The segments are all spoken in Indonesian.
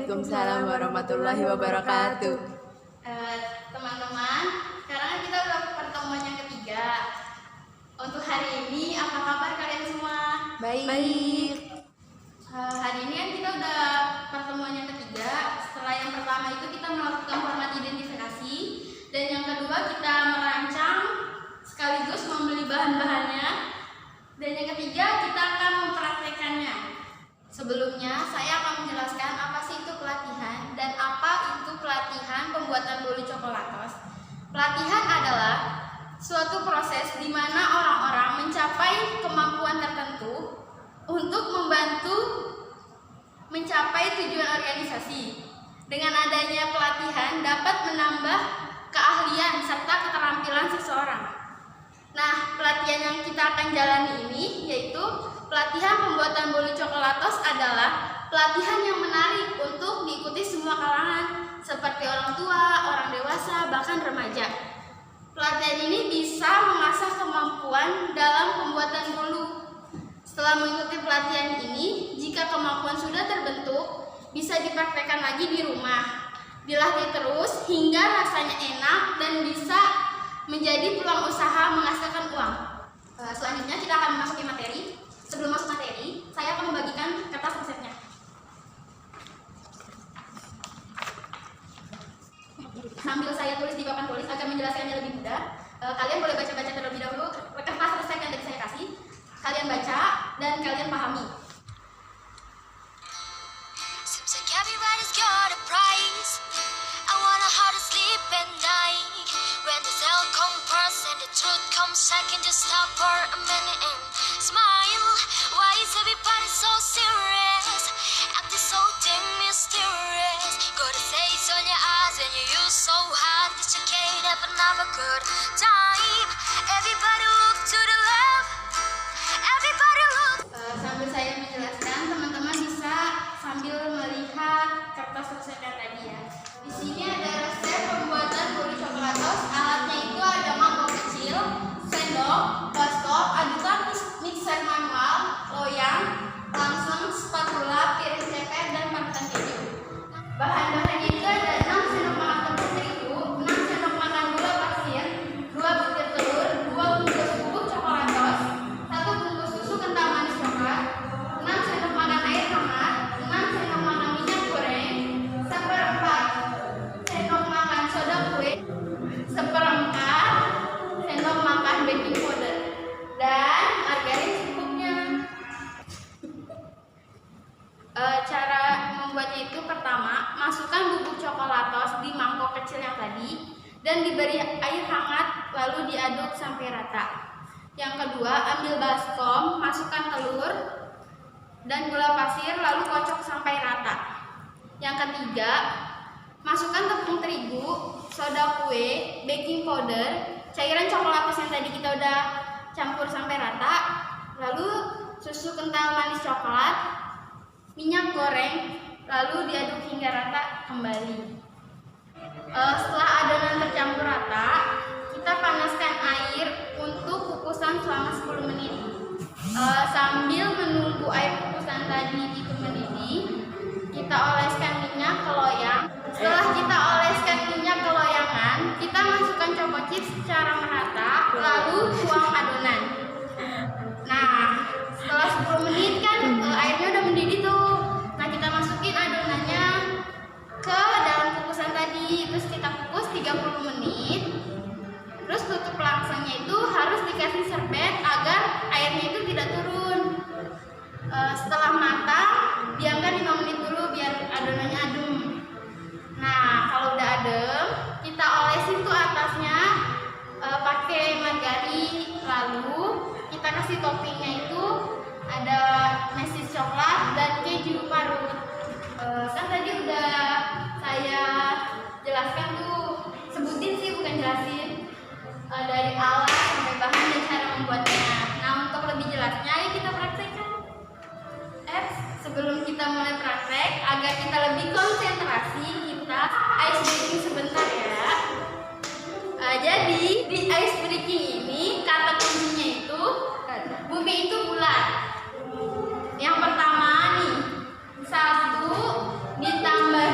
Waalaikumsalam warahmatullahi wabarakatuh. Teman-teman, sekarang kita udah pertemuan yang ketiga. Untuk hari ini, apa kabar kalian semua? Baik. Hari ini kan kita udah pertemuan yang ketiga. Setelah yang pertama itu kita melakukan format identifikasi, dan yang kedua kita merancang sekaligus membeli bahan-bahannya, dan yang ketiga kita akan mempraktekannya. Sebelumnya, saya akan menjelaskan apa sih itu pelatihan dan apa itu pelatihan pembuatan bolu coklatos. Pelatihan adalah suatu proses di mana orang-orang mencapai kemampuan tertentu untuk membantu mencapai tujuan organisasi. Dengan adanya pelatihan dapat menambah keahlian serta keterampilan seseorang. Nah, pelatihan yang kita akan jalani ini yaitu pelatihan pembuatan bolu coklatos adalah pelatihan yang menarik untuk diikuti semua kalangan seperti orang tua, orang dewasa, bahkan remaja. Pelatihan ini bisa mengasah kemampuan dalam pembuatan bolu. Setelah mengikuti pelatihan ini, jika kemampuan sudah terbentuk, bisa dipraktekkan lagi di rumah. Dilatih terus hingga rasanya enak dan bisa menjadi peluang usaha menghasilkan uang. Selanjutnya kita akan memasuki materi. Sebelum masuk materi, saya akan membagikan kertas resepnya. Sambil saya tulis di papan tulis agar menjelaskannya lebih mudah, kalian boleh baca-baca terlebih dahulu kertas resep yang tadi saya kasih. Kalian baca dan kalian pahami. Seems like everybody's got a price. I wanna how to sleep at night. When the cell comes first and the truth comes second, just stop for a minute and smile. Why is everybody so serious? Acting so damn mysterious. Got a face on your eyes and you use so hard that you can't have another good time. Everybody look to the left. Everybody look. Sambil saya menjelaskan, teman-teman bisa sambil melihat kertas resep yang tadi ya. Di sini ada resep pembuatan bolu coklatos. Alatnya itu ada mangkok kecil, sendok, baskop, adukan mixer manual, loyang, langsung, spatula, piring ceper, dan parutan keju. Bahan-bahannya itu ada 6 sendok makan tepung terigu, 6 sendok makan gula pasir, 2 butir telur, 2 bungkus bubuk coklatos, 1 bungkus susu kental manis coklat, 6 sendok makan air hangat, 6 sendok makan minyak goreng, 1/4 sendok makan soda kue, 1/4 sendok makan baking powder, dan margarin secukupnya. Cara membuatnya itu pertama, masukkan bubuk coklatos di mangkok kecil yang tadi dan diberi air hangat lalu diaduk sampai rata. Yang kedua, ambil baskom, masukkan telur dan gula pasir lalu kocok sampai rata. Yang ketiga, masukkan tepung terigu, soda kue, baking powder, cairan coklatos yang tadi kita udah campur sampai rata, lalu susu kental manis coklat, minyak goreng, lalu diaduk hingga rata kembali. Setelah adonan tercampur rata, kita panaskan air untuk kukusan selama 10 menit. Sambil menunggu air kukusan tadi itu mendidih, kita oleskan minyak ke loyang. Setelah kita oleskan minyak ke loyangan, kita masukkan choco chips secara merata, lalu tuang adonan. Nah, setelah 10 menit kan airnya udah mendidih tuh. Nah, kita masukin adonannya ke dalam kukusan tadi, terus kita kukus 30 menit. Terus tutup langsungnya itu harus dikasih serbet agar airnya itu tidak turun. Setelah matang, diamkan 5 menit dulu biar adonannya adem. Nah, kalau udah adem, kita olesin tuh atasnya pakai margarin, lalu kita kasih toppingnya itu ada mesis coklat dan keju parut. Kan tadi udah saya jelaskan tuh, sebutin sih bukan jelasin, dari alat sampai bahan dan cara membuatnya. Nah, untuk lebih jelasnya ayo kita praktekkan. Sebelum kita mulai praktek, agar kita lebih konsentrasi, kita ice breaking sebentar ya. Jadi di ice breaking ini kata kuncinya itu bumi itu bulat. Yang pertama nih, 1 ditambah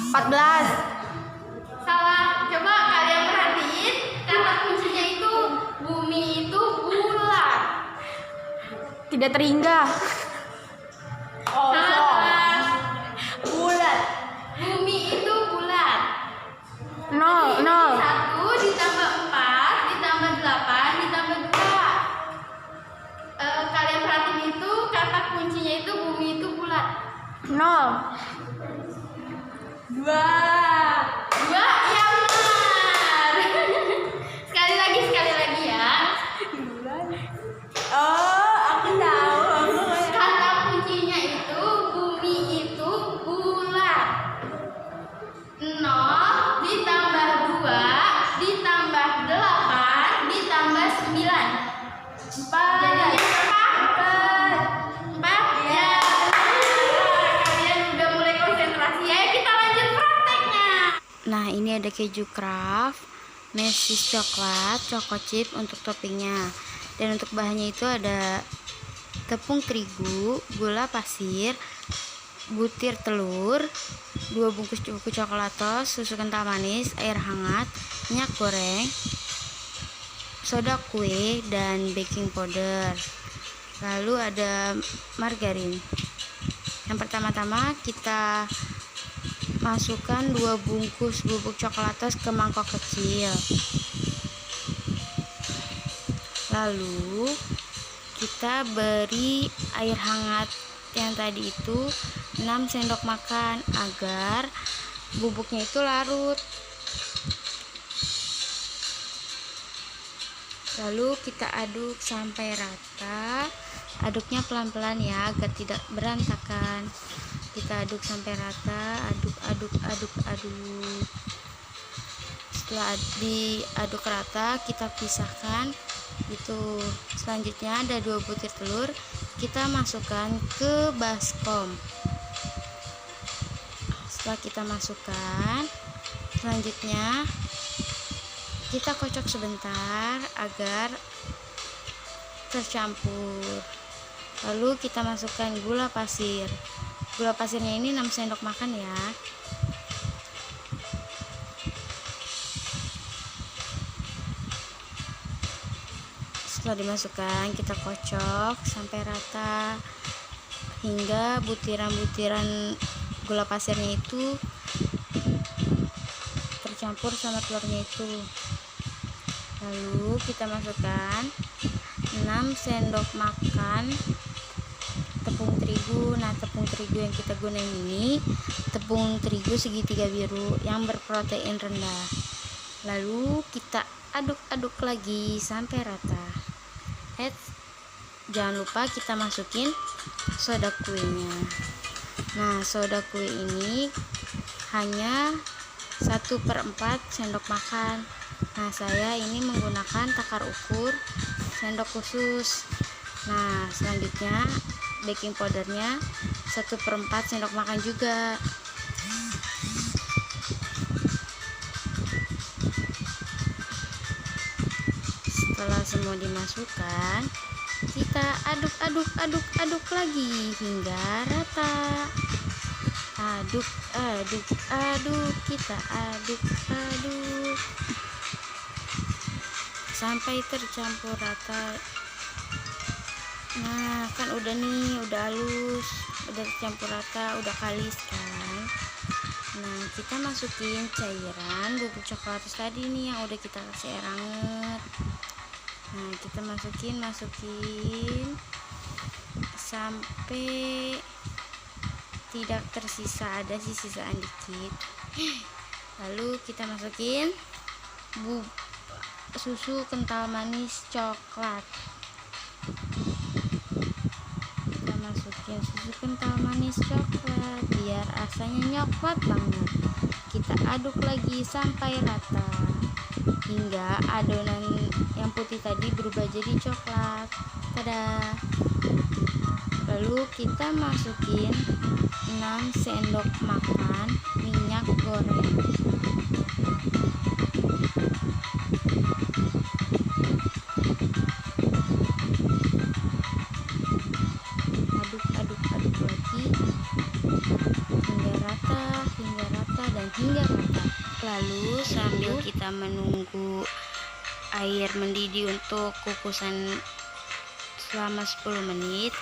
14. Salah. Coba kalian perhatiin, kata kuncinya itu bumi itu bulat. Tidak terhingga. Salah. Bulat. Bumi itu bulat. 0. 0. 1 ditambah 4 ditambah 8 ditambah 2. Kalian perhatiin itu kata kuncinya itu bumi itu bulat. 0. 2. 2 ya benar. Sekali lagi ya. Oh, aku tahu. Kata kuncinya itu bumi itu bulat. 0 ditambah 2 ditambah 8 ditambah 9. 4. Jadinya berapa? 4. Ya. Kalian udah mulai konsentrasi ya. Kita lanjut prakteknya. Nah, ini ada keju craft, mesis coklat, choco chip untuk toppingnya. Dan untuk bahannya itu ada tepung terigu, gula pasir, butir telur, 2 bungkus bubuk coklatos, susu kental manis, air hangat, minyak goreng, soda kue, dan baking powder. Lalu ada margarin. Yang pertama-tama kita masukkan 2 bungkus bubuk coklatos ke mangkok kecil. Lalu kita beri air hangat yang tadi itu 6 sendok makan agar bubuknya itu larut. Lalu kita aduk sampai rata. Aduknya pelan-pelan ya agar tidak berantakan. Kita aduk sampai rata, aduk. Setelah diaduk rata, kita pisahkan. Itu selanjutnya ada 2 butir telur, kita masukkan ke baskom. Setelah kita masukkan, selanjutnya kita kocok sebentar agar tercampur. Lalu kita masukkan gula pasir. Gula pasirnya ini 6 sendok makan ya. Setelah dimasukkan, kita kocok sampai rata hingga butiran-butiran gula pasirnya itu tercampur sama telurnya itu. Lalu kita masukkan 6 sendok makan tepung terigu. Nah, tepung terigu yang kita gunain ini tepung terigu segitiga biru yang berprotein rendah. Lalu kita aduk-aduk lagi sampai rata. Jangan lupa kita masukin soda kuenya. Nah, soda kue ini hanya 1/4 sendok makan. Nah, saya ini menggunakan takar ukur sendok khusus. Nah, selanjutnya baking powdernya 1/4 sendok makan juga. Setelah semua dimasukkan, kita aduk lagi hingga rata. Kita aduk sampai tercampur rata. Nah, kan udah nih, udah halus, udah tercampur rata, udah kalis kan. Nah, kita masukin cairan bubuk coklat tadi nih yang udah kita kasih air hangat. Nah, kita masukin sampai tidak tersisa, ada sisaan dikit. Lalu kita masukin susu kental manis coklat. Kita masukin susu kental manis coklat biar rasanya nyoklat banget. Kita aduk lagi sampai rata hingga adonan yang putih tadi berubah jadi coklat. Tada. Lalu kita masukin 6 sendok makan minyak goreng. Aduk lagi hingga rata dan Lalu sambil kita menunggu air mendidih untuk kukusan selama 10 menit,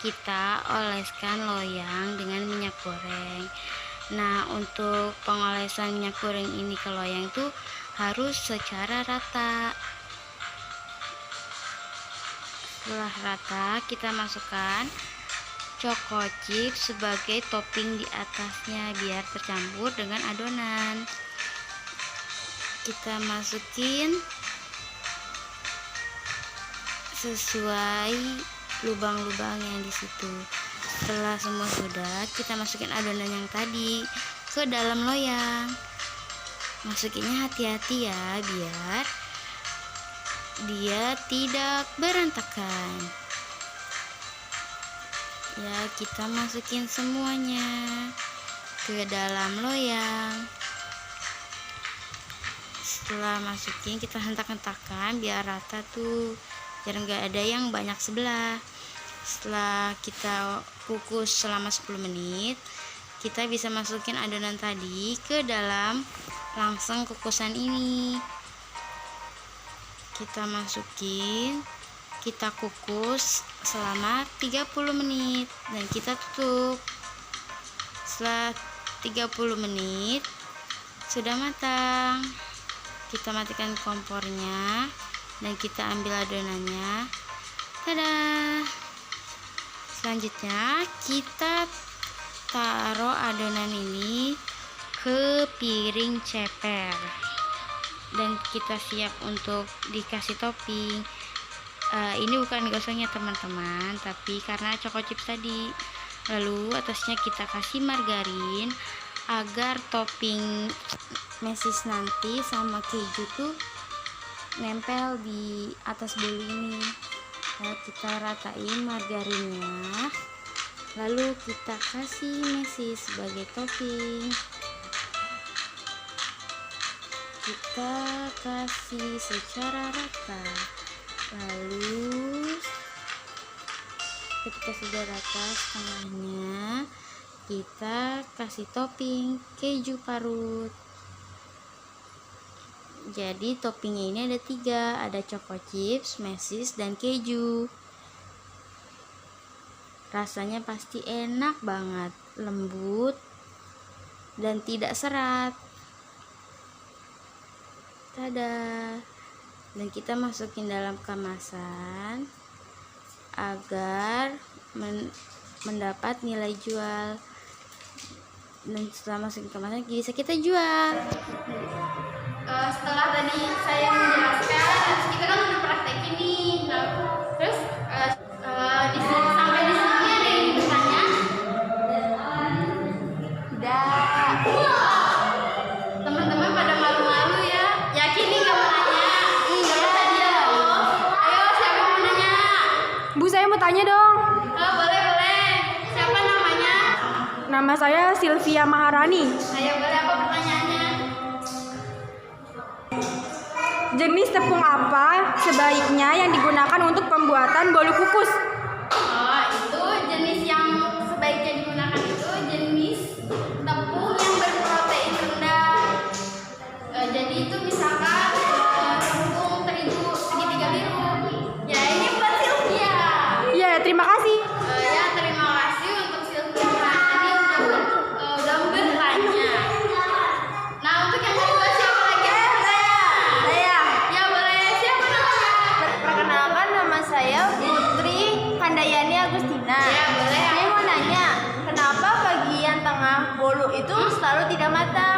kita oleskan loyang dengan minyak goreng. Nah, untuk pengolesan minyak goreng ini ke loyang itu harus secara rata. Setelah rata, kita masukkan choco chip sebagai topping di atasnya biar tercampur dengan adonan. Kita masukin sesuai lubang-lubang yang di situ. Setelah semua sudah, kita masukin adonan yang tadi ke dalam loyang. Masukinnya hati-hati ya, biar dia tidak berantakan. Ya, kita masukin semuanya ke dalam loyang. Setelah masukin, kita hentak-hentakan biar rata tuh, biar nggak ada yang banyak sebelah. Setelah kita kukus selama 10 menit, kita bisa masukin adonan tadi ke dalam langsung kukusan ini. Kita masukin, kita kukus selama 30 menit dan kita tutup. Setelah 30 menit sudah matang, kita matikan kompornya dan kita ambil adonannya. Tada! Selanjutnya kita taruh adonan ini ke piring ceper dan kita siap untuk dikasih topping. Ini bukan gosongnya teman-teman, tapi karena choco chips tadi. Lalu atasnya kita kasih margarin agar topping mesis nanti sama keju tuh nempel di atas bolu ini. Nah, kita ratain margarinnya, lalu kita kasih mesis sebagai topping. Kita kasih secara rata. Lalu ketika sudah rata setengahnya, kita kasih topping keju parut. Jadi toppingnya ini ada 3, ada choco chips, mesis, dan keju. Rasanya pasti enak banget, lembut dan tidak serat. Tada! Dan kita masukin dalam kemasan agar mendapat nilai jual. Dan setelah masukin kemasan bisa kita jual. Setelah tadi saya menjelaskan, kita kan udah praktekin nih. Nah, terus di sini, sampai di sini ada yang bertanya? Udah. Teman-teman pada malu-malu ya. Yakin nih nggak mau nanya? Enggak aja. Ayo, siapa yang mau nanya? Bu, saya mau tanya dong. Boleh. Siapa namanya? Nama saya Sylvia Maharani. Ayo, boleh, apa pertanyaannya? Jenis tepung apa sebaiknya yang digunakan untuk pembuatan bolu kukus? Itu jenis yang sebaiknya digunakan itu jenis tepung yang berprotein rendah. Jadi itu misalkan tepung terigu segitiga biru. Ya, ini buat Sylvia. Iya, terima kasih. Ya, terima kasih untuk Sylvia. Tadi udah bertanya. Nah, untuk yang kedua siapa lagi? Saya. Ya, boleh. Siapa namanya? Perkenalkan, nama saya Putri Handayani Agustina. Ya, boleh. Saya mau nanya, kenapa bagian tengah bolu itu selalu tidak matang?